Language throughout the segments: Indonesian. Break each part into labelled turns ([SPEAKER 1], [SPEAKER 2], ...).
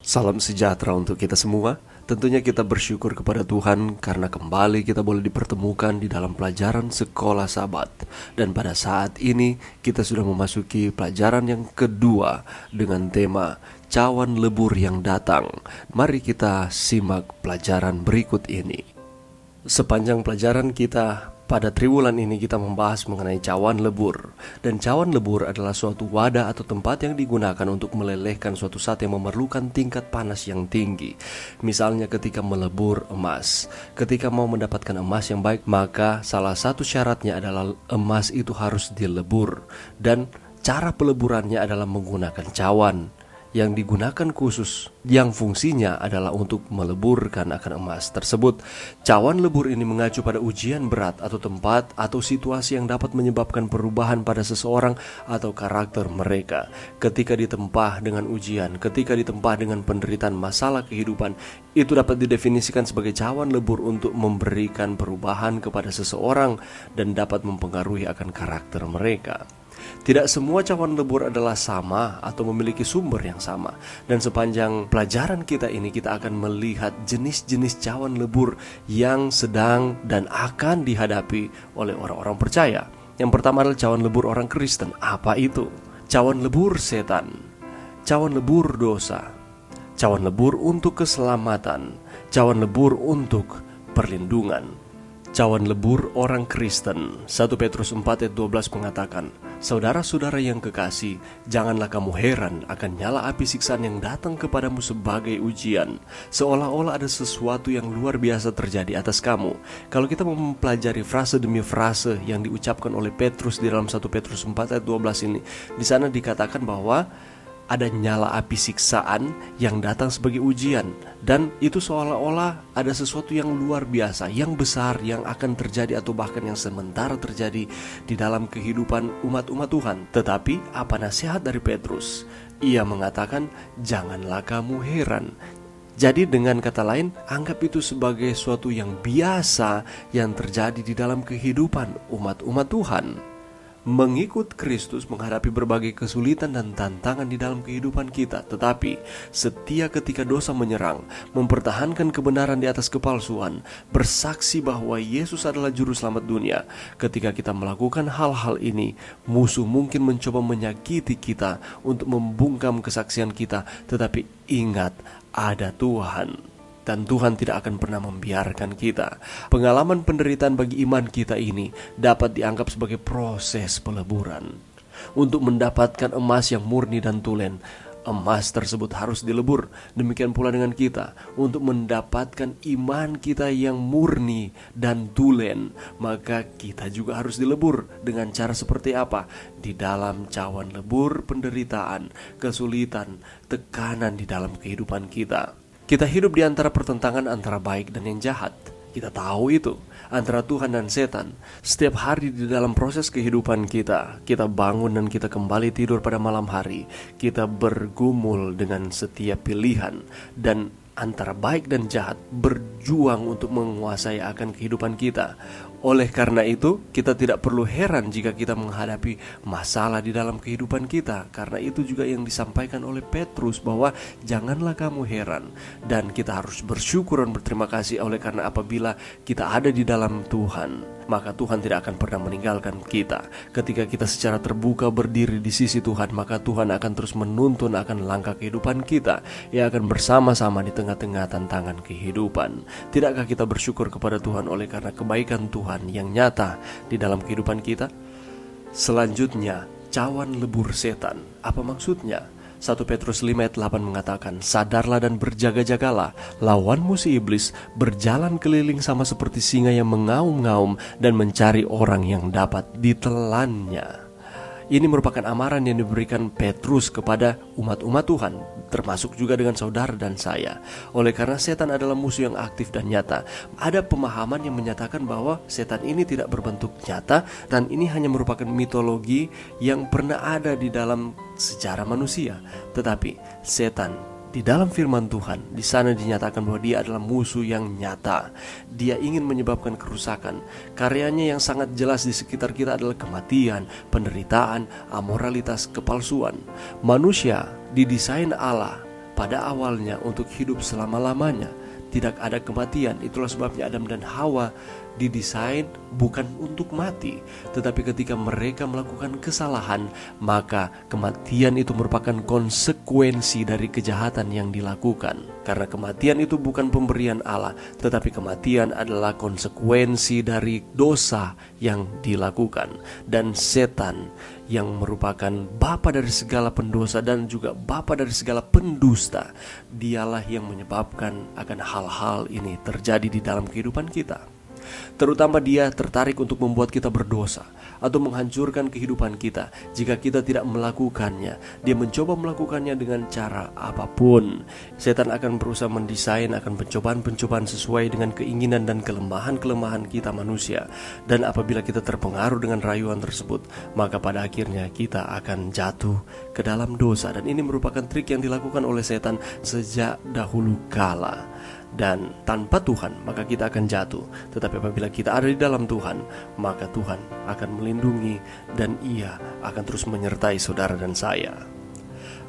[SPEAKER 1] Salam sejahtera untuk kita semua. Tentunya kita bersyukur kepada Tuhan karena kembali kita boleh dipertemukan di dalam pelajaran sekolah Sabat. Dan pada saat ini kita sudah memasuki pelajaran yang kedua dengan tema Cawan Lebur yang Datang. Mari kita simak pelajaran berikut ini. Sepanjang pelajaran kita pada triwulan ini kita membahas mengenai cawan lebur. Dan cawan lebur adalah suatu wadah atau tempat yang digunakan untuk melelehkan suatu zat yang memerlukan tingkat panas yang tinggi. Misalnya ketika melebur emas. Ketika mau mendapatkan emas yang baik, maka salah satu syaratnya adalah emas itu harus dilebur. Dan cara peleburannya adalah menggunakan cawan yang digunakan khusus, yang fungsinya adalah untuk meleburkan akan emas tersebut. Cawan lebur ini mengacu pada ujian berat atau tempat atau situasi yang dapat menyebabkan perubahan pada seseorang atau karakter mereka. Ketika ditempa dengan ujian, ketika ditempa dengan penderitaan masalah kehidupan, itu dapat didefinisikan sebagai cawan lebur untuk memberikan perubahan kepada seseorang dan dapat mempengaruhi akan karakter mereka. Tidak semua cawan lebur adalah sama atau memiliki sumber yang sama. Dan sepanjang pelajaran kita ini kita akan melihat jenis-jenis cawan lebur yang sedang dan akan dihadapi oleh orang-orang percaya. Yang pertama adalah cawan lebur orang Kristen. Apa itu? Cawan lebur setan, cawan lebur dosa, cawan lebur untuk keselamatan, cawan lebur untuk perlindungan. Cawan lebur orang Kristen. 1 Petrus 4 ayat 12 mengatakan, "Saudara-saudara yang kekasih, janganlah kamu heran akan nyala api siksaan yang datang kepadamu sebagai ujian, seolah-olah ada sesuatu yang luar biasa terjadi atas kamu." Kalau kita mempelajari frase demi frase yang diucapkan oleh Petrus di dalam 1 Petrus 4 ayat 12 ini, di sana dikatakan bahwa ada nyala api siksaan yang datang sebagai ujian. Dan itu seolah-olah ada sesuatu yang luar biasa, yang besar, yang akan terjadi atau bahkan yang sementara terjadi di dalam kehidupan umat-umat Tuhan. Tetapi apa nasihat dari Petrus? Ia mengatakan, janganlah kamu heran. Jadi dengan kata lain, anggap itu sebagai suatu yang biasa yang terjadi di dalam kehidupan umat-umat Tuhan. Mengikut Kristus menghadapi berbagai kesulitan dan tantangan di dalam kehidupan kita. Tetapi setia ketika dosa menyerang, mempertahankan kebenaran di atas kepalsuan, bersaksi bahwa Yesus adalah juru selamat dunia. Ketika kita melakukan hal-hal ini, musuh mungkin mencoba menyakiti kita untuk membungkam kesaksian kita. Tetapi ingat, ada Tuhan. Dan Tuhan tidak akan pernah membiarkan kita. Pengalaman penderitaan bagi iman kita ini dapat dianggap sebagai proses peleburan. Untuk mendapatkan emas yang murni dan tulen, emas tersebut harus dilebur. Demikian pula dengan kita. Untuk mendapatkan iman kita yang murni dan tulen, maka kita juga harus dilebur. Dengan cara seperti apa? Di dalam cawan lebur penderitaan, kesulitan, tekanan di dalam kehidupan kita. Kita hidup di antara pertentangan antara baik dan yang jahat. Kita tahu itu, antara Tuhan dan setan. Setiap hari di dalam proses kehidupan kita bangun dan kita kembali tidur pada malam hari. Kita bergumul dengan setiap pilihan. Dan antara baik dan jahat berjuang untuk menguasai akan kehidupan kita. Oleh karena itu, kita tidak perlu heran jika kita menghadapi masalah di dalam kehidupan kita. Karena itu juga yang disampaikan oleh Petrus bahwa janganlah kamu heran. Dan kita harus bersyukur dan berterima kasih oleh karena apabila kita ada di dalam Tuhan, maka Tuhan tidak akan pernah meninggalkan kita. Ketika kita secara terbuka berdiri di sisi Tuhan, maka Tuhan akan terus menuntun akan langkah kehidupan kita. Ia akan bersama-sama di tengah-tengah tantangan kehidupan. Tidakkah kita bersyukur kepada Tuhan oleh karena kebaikan Tuhan yang nyata di dalam kehidupan kita? Selanjutnya, cawan lebur setan. Apa maksudnya? 1 Petrus 5 ayat 8 mengatakan, "Sadarlah dan berjaga-jagalah, lawanmu si iblis berjalan keliling sama seperti singa yang mengaum-ngaum dan mencari orang yang dapat ditelannya." Ini merupakan amaran yang diberikan Petrus kepada umat-umat Tuhan, termasuk juga dengan saudara dan saya. Oleh karena setan adalah musuh yang aktif dan nyata, ada pemahaman yang menyatakan bahwa setan ini tidak berbentuk nyata dan ini hanya merupakan mitologi yang pernah ada di dalam sejarah manusia. Tetapi setan di dalam firman Tuhan, di sana dinyatakan bahwa dia adalah musuh yang nyata. Dia ingin menyebabkan kerusakan. Karyanya yang sangat jelas di sekitar kita adalah kematian, penderitaan, amoralitas, kepalsuan. Manusia didesain Allah pada awalnya untuk hidup selama-lamanya. Tidak ada kematian. Itulah sebabnya Adam dan Hawa didesain bukan untuk mati, tetapi ketika mereka melakukan kesalahan, maka kematian itu merupakan konsekuensi dari kejahatan yang dilakukan. Karena kematian itu bukan pemberian Allah, tetapi kematian adalah konsekuensi dari dosa yang dilakukan. Dan setan yang merupakan bapa dari segala pendosa dan juga bapa dari segala pendusta, dialah yang menyebabkan akan hal-hal ini terjadi di dalam kehidupan kita. Terutama dia tertarik untuk membuat kita berdosa atau menghancurkan kehidupan kita jika kita tidak melakukannya. Dia mencoba melakukannya dengan cara apapun. Setan akan berusaha mendesain akan pencobaan-pencobaan sesuai dengan keinginan dan kelemahan-kelemahan kita manusia. Dan apabila kita terpengaruh dengan rayuan tersebut, maka pada akhirnya kita akan jatuh ke dalam dosa. Dan ini merupakan trik yang dilakukan oleh setan sejak dahulu kala. Dan tanpa Tuhan maka kita akan jatuh. Tetapi apabila kita ada di dalam Tuhan, maka Tuhan akan melindungi dan Ia akan terus menyertai saudara dan saya.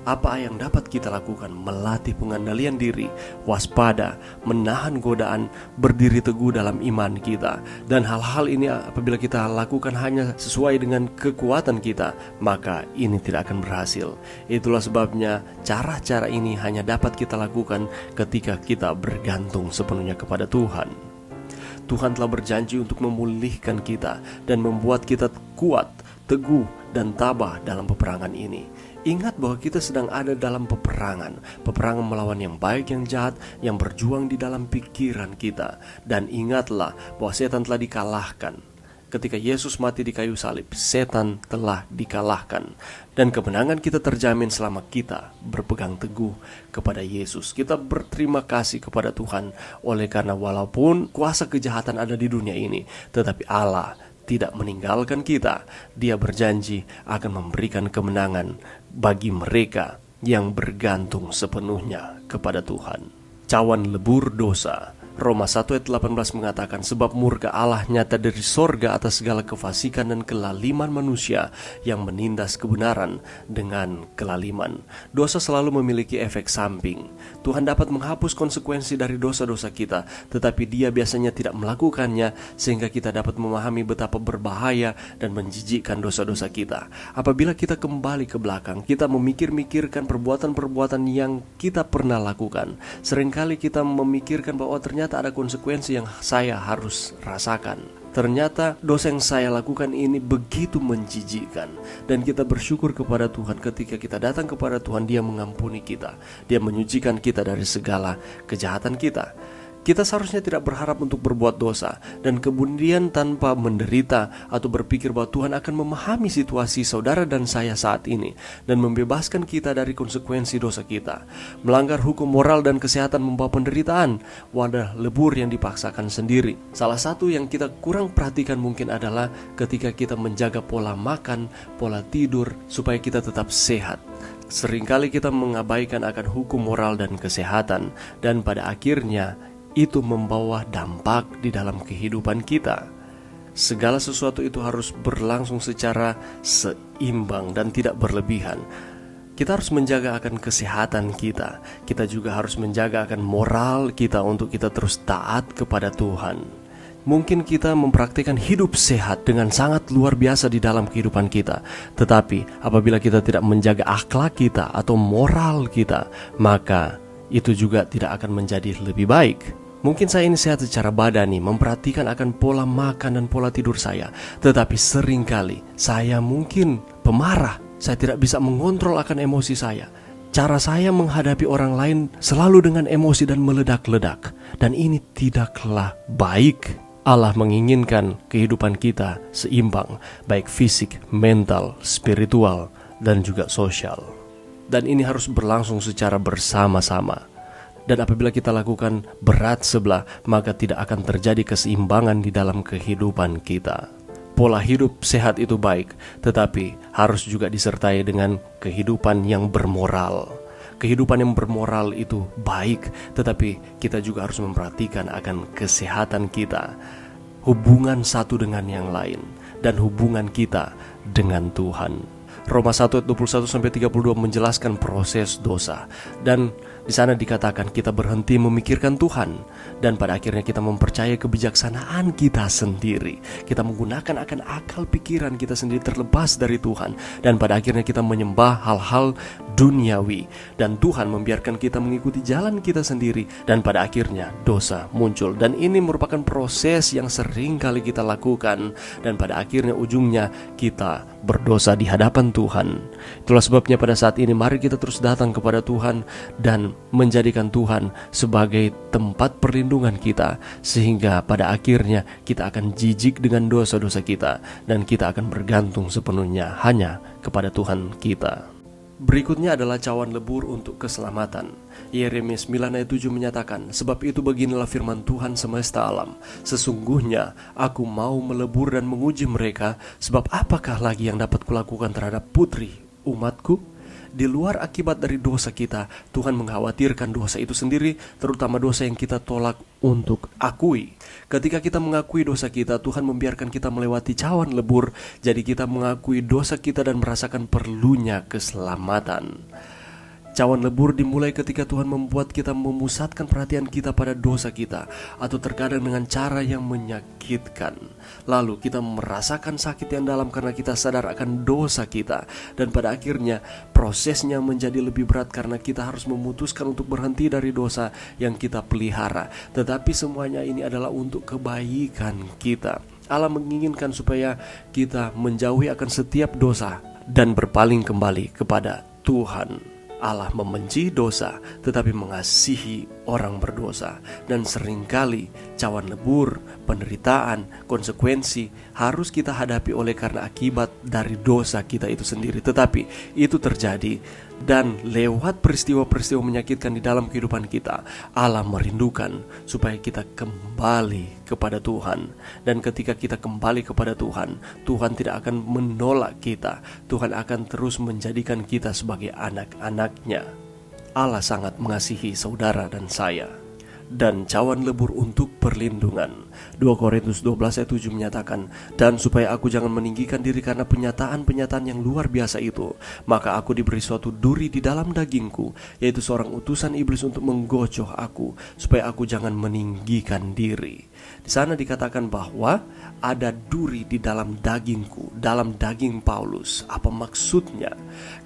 [SPEAKER 1] Apa yang dapat kita lakukan? Melatih pengendalian diri, waspada, menahan godaan, berdiri teguh dalam iman kita. Dan hal-hal ini apabila kita lakukan hanya sesuai dengan kekuatan kita, maka ini tidak akan berhasil. Itulah sebabnya cara-cara ini hanya dapat kita lakukan ketika kita bergantung sepenuhnya kepada Tuhan. Tuhan telah berjanji untuk memulihkan kita dan membuat kita kuat, teguh, dan tabah dalam peperangan ini. Ingat bahwa kita sedang ada dalam peperangan melawan yang baik, yang jahat, yang berjuang di dalam pikiran kita. Dan ingatlah bahwa setan telah dikalahkan. Ketika Yesus mati di kayu salib, setan telah dikalahkan. Dan kemenangan kita terjamin selama kita berpegang teguh kepada Yesus. Kita berterima kasih kepada Tuhan oleh karena walaupun kuasa kejahatan ada di dunia ini, tetapi Allah tidak meninggalkan kita. Dia berjanji akan memberikan kemenangan bagi mereka yang bergantung sepenuhnya kepada Tuhan. Cawan lebur dosa. Roma 1 ayat 18 mengatakan, sebab murka Allah nyata dari sorga atas segala kefasikan dan kelaliman manusia yang menindas kebenaran dengan kelaliman. Dosa selalu memiliki efek samping. Tuhan dapat menghapus konsekuensi dari dosa-dosa kita, tetapi Dia biasanya tidak melakukannya sehingga kita dapat memahami betapa berbahaya dan menjijikkan dosa-dosa kita. Apabila kita kembali ke belakang, kita memikir-mikirkan perbuatan-perbuatan yang kita pernah lakukan. Seringkali kita memikirkan bahwa ternyata ada konsekuensi yang saya harus rasakan. Ternyata dosa yang saya lakukan ini begitu menjijikkan. Dan kita bersyukur kepada Tuhan ketika kita datang kepada Tuhan, Dia mengampuni kita. Dia menyucikan kita dari segala kejahatan kita. Kita seharusnya tidak berharap untuk berbuat dosa dan kemudian tanpa menderita atau berpikir bahwa Tuhan akan memahami situasi saudara dan saya saat ini dan membebaskan kita dari konsekuensi dosa kita. Melanggar hukum moral dan kesehatan membawa penderitaan, wadah lebur yang dipaksakan sendiri. Salah satu yang kita kurang perhatikan mungkin adalah ketika kita menjaga pola makan, pola tidur supaya kita tetap sehat. Seringkali kita mengabaikan akan hukum moral dan kesehatan, dan pada akhirnya itu membawa dampak di dalam kehidupan kita. Segala sesuatu itu harus berlangsung secara seimbang dan tidak berlebihan. Kita harus menjaga akan kesehatan kita. Kita juga harus menjaga akan moral kita untuk kita terus taat kepada Tuhan. Mungkin kita mempraktikkan hidup sehat dengan sangat luar biasa di dalam kehidupan kita, tetapi apabila kita tidak menjaga akhlak kita atau moral kita, maka itu juga tidak akan menjadi lebih baik. Mungkin saya ini sehat secara badani, memperhatikan akan pola makan dan pola tidur saya, tetapi seringkali saya mungkin pemarah. Saya tidak bisa mengontrol akan emosi saya. Cara saya menghadapi orang lain selalu dengan emosi dan meledak-ledak. Dan ini tidaklah baik. Allah menginginkan kehidupan kita seimbang, baik fisik, mental, spiritual, dan juga sosial. Dan ini harus berlangsung secara bersama-sama. Dan apabila kita lakukan berat sebelah, maka tidak akan terjadi keseimbangan di dalam kehidupan kita. Pola hidup sehat itu baik, tetapi harus juga disertai dengan kehidupan yang bermoral. Kehidupan yang bermoral itu baik, tetapi kita juga harus memperhatikan akan kesehatan kita, hubungan satu dengan yang lain, dan hubungan kita dengan Tuhan. Roma 1 ayat 21-32 menjelaskan proses dosa. Dan Di sana dikatakan kita berhenti memikirkan Tuhan, dan pada akhirnya kita mempercayai kebijaksanaan kita sendiri. Kita menggunakan akan akal pikiran kita sendiri terlepas dari Tuhan, dan pada akhirnya kita menyembah hal-hal duniawi, dan Tuhan membiarkan kita mengikuti jalan kita sendiri, dan pada akhirnya dosa muncul. Dan ini merupakan proses yang sering kali kita lakukan, dan pada akhirnya ujungnya kita berdosa di hadapan Tuhan. Itulah sebabnya pada saat ini mari kita terus datang kepada Tuhan dan menjadikan Tuhan sebagai tempat perlindungan kita, sehingga pada akhirnya kita akan jijik dengan dosa-dosa kita, dan kita akan bergantung sepenuhnya hanya kepada Tuhan kita. Berikutnya adalah cawan lebur untuk keselamatan. Yeremia 9 ayat 7 menyatakan, "Sebab itu beginilah firman Tuhan semesta alam, sesungguhnya aku mau melebur dan menguji mereka, sebab apakah lagi yang dapat kulakukan terhadap putri umatku?" Di luar akibat dari dosa kita, Tuhan mengkhawatirkan dosa itu sendiri, terutama dosa yang kita tolak untuk akui. Ketika kita mengakui dosa kita, Tuhan membiarkan kita melewati cawan lebur. Jadi kita mengakui dosa kita dan merasakan perlunya keselamatan. Cawan lebur dimulai ketika Tuhan membuat kita memusatkan perhatian kita pada dosa kita, atau terkadang dengan cara yang menyakitkan. Lalu kita merasakan sakit yang dalam karena kita sadar akan dosa kita, dan pada akhirnya prosesnya menjadi lebih berat karena kita harus memutuskan untuk berhenti dari dosa yang kita pelihara. Tetapi semuanya ini adalah untuk kebaikan kita. Allah menginginkan supaya kita menjauhi akan setiap dosa dan berpaling kembali kepada Tuhan. Allah membenci dosa, tetapi mengasihi orang berdosa. Dan seringkali cawan lebur, penderitaan, konsekuensi harus kita hadapi oleh karena akibat dari dosa kita itu sendiri. Tetapi itu terjadi, dan lewat peristiwa-peristiwa menyakitkan di dalam kehidupan kita, Allah merindukan supaya kita kembali kepada Tuhan. Dan ketika kita kembali kepada Tuhan, Tuhan tidak akan menolak kita. Tuhan akan terus menjadikan kita sebagai anak-anaknya. Allah sangat mengasihi saudara dan saya. Dan cawan lebur untuk perlindungan. 2 Korintus 12 ayat 7 menyatakan, "Dan supaya aku jangan meninggikan diri karena penyataan-penyataan yang luar biasa itu, maka aku diberi suatu duri di dalam dagingku, yaitu seorang utusan iblis untuk menggocoh aku, supaya aku jangan meninggikan diri." Di sana dikatakan bahwa ada duri di dalam dagingku, dalam daging Paulus. Apa maksudnya?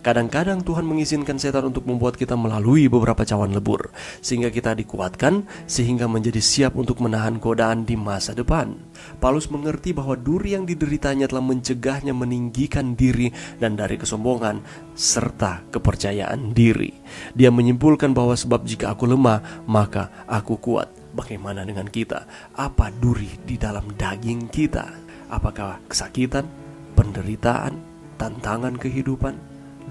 [SPEAKER 1] Kadang-kadang Tuhan mengizinkan setan untuk membuat kita melalui beberapa cawan lebur, sehingga kita dikuatkan, sehingga menjadi siap untuk menahan godaan di masa depan. Paulus mengerti bahwa duri yang dideritanya telah mencegahnya meninggikan diri dan dari kesombongan serta kepercayaan diri. Dia menyimpulkan bahwa sebab jika aku lemah, maka aku kuat. Bagaimana dengan kita? Apa duri di dalam daging kita? Apakah kesakitan, penderitaan, tantangan kehidupan?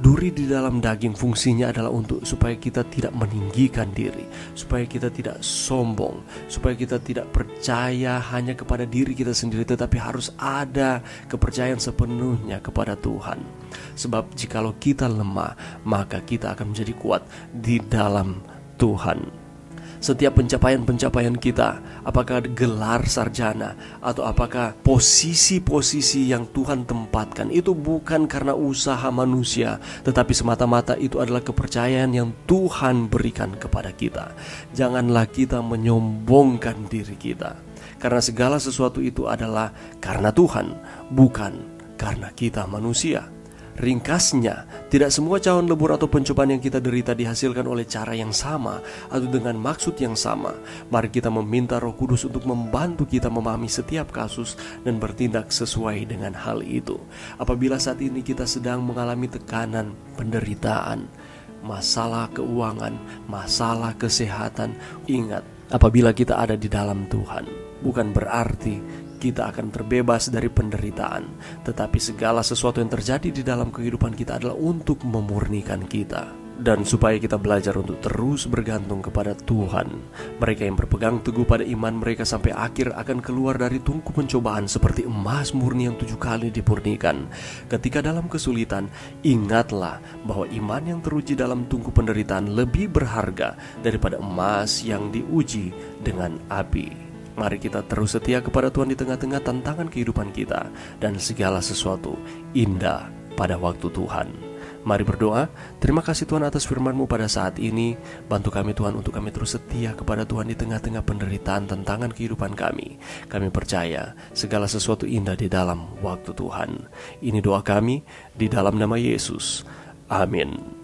[SPEAKER 1] Duri di dalam daging fungsinya adalah untuk supaya kita tidak meninggikan diri, supaya kita tidak sombong, supaya kita tidak percaya hanya kepada diri kita sendiri, tetapi harus ada kepercayaan sepenuhnya kepada Tuhan. Sebab jikalau kita lemah, maka kita akan menjadi kuat di dalam Tuhan. Setiap pencapaian-pencapaian kita, apakah gelar sarjana atau apakah posisi-posisi yang Tuhan tempatkan, itu bukan karena usaha manusia, tetapi semata-mata itu adalah kepercayaan yang Tuhan berikan kepada kita. Janganlah kita menyombongkan diri kita, karena segala sesuatu itu adalah karena Tuhan, bukan karena kita manusia. Ringkasnya, tidak semua cawan lebur atau pencobaan yang kita derita dihasilkan oleh cara yang sama atau dengan maksud yang sama. Mari kita meminta Roh Kudus untuk membantu kita memahami setiap kasus dan bertindak sesuai dengan hal itu. Apabila saat ini kita sedang mengalami tekanan, penderitaan, masalah keuangan, masalah kesehatan, ingat, apabila kita ada di dalam Tuhan, bukan berarti kita akan terbebas dari penderitaan, tetapi segala sesuatu yang terjadi di dalam kehidupan kita adalah untuk memurnikan kita. Dan supaya kita belajar untuk terus bergantung kepada Tuhan. Mereka yang berpegang teguh pada iman mereka sampai akhir akan keluar dari tungku pencobaan seperti emas murni yang 7 kali dipurnikan. Ketika dalam kesulitan, ingatlah bahwa iman yang teruji dalam tungku penderitaan lebih berharga daripada emas yang diuji dengan api. Mari kita terus setia kepada Tuhan di tengah-tengah tantangan kehidupan kita, dan segala sesuatu indah pada waktu Tuhan. Mari berdoa. Terima kasih Tuhan atas firman-Mu pada saat ini. Bantu kami Tuhan untuk kami terus setia kepada Tuhan di tengah-tengah penderitaan tantangan kehidupan kami. Kami percaya segala sesuatu indah di dalam waktu Tuhan. Ini doa kami di dalam nama Yesus. Amin.